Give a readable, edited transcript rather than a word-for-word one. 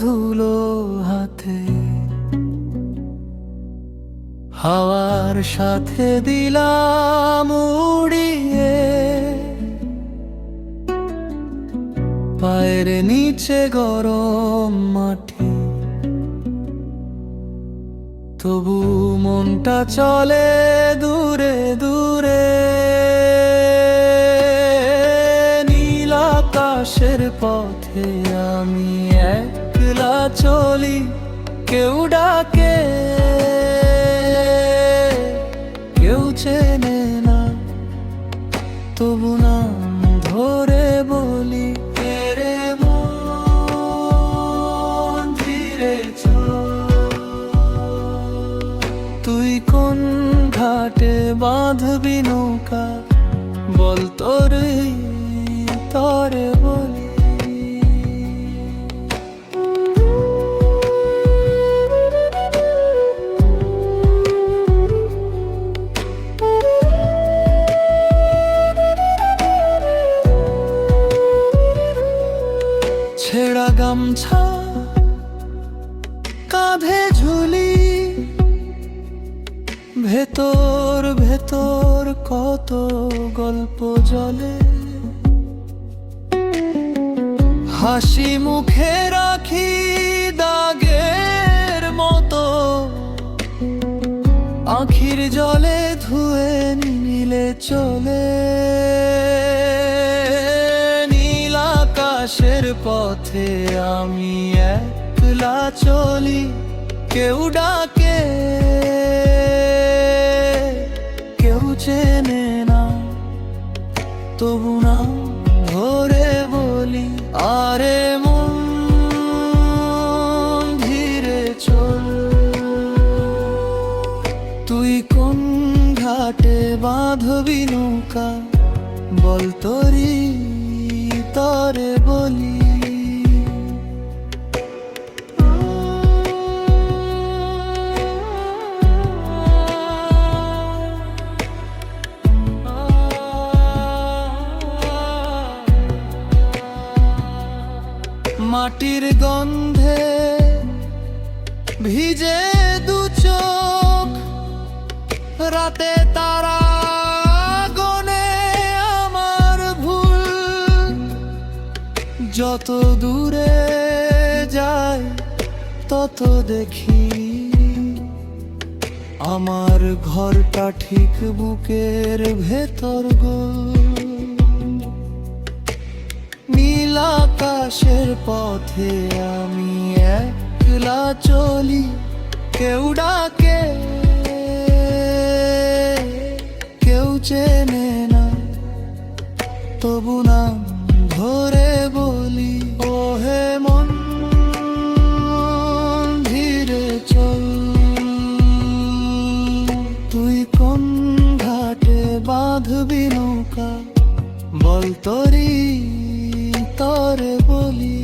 ধুলো হাতে, হাওয়ার সাথে দিলাম উড়িয়ে, পায়ের নিচে গরম মাটি, তবু মনটা চলে দূরে দূরে। নীল আকাশের পথে আমি একলা চলি, কেউ ডাকে কেউ চেনে না, তবু নাম ধরে বলি, রে মন ধীরে চল। তুই কোন ঘাটে বাঁধবি নৌকা, বল তোরে তরে বলি। ছেঁড়া গামছা কাঁধে ঝুলি, ভেতর ভেতর কত গল্প জলে, হাসি মুখে রাখি দাগের মতো, আখির জলে ধুয়ে নিলে চলে। নীল আকাশের পথে আমি একলা চলি, কেউ ডাকে কেউ চেনে না, তবু না ধরে বলি, আরে মন ধীরে চল। তুই কোন ঘাটে বাঁধবি নৌকা, বল তোরি তরে বলি। মাটির গন্ধে ভিজে দু চোখ, রাতে তারা গনে আমার ভুল, যত দূরে যাই তত দেখি আমার ঘরটা ঠিক বুকের ভেতর গোল। নীল আকাশের পথে আমি একলা চলি, কেউ ডাকে কেউ চেনে না, তবু নাম ধরে বলি, ও হে মন ধীরে চল। তুই কোন ঘাটে বাঁধবি নৌকা, বল তোরি তরে বলি।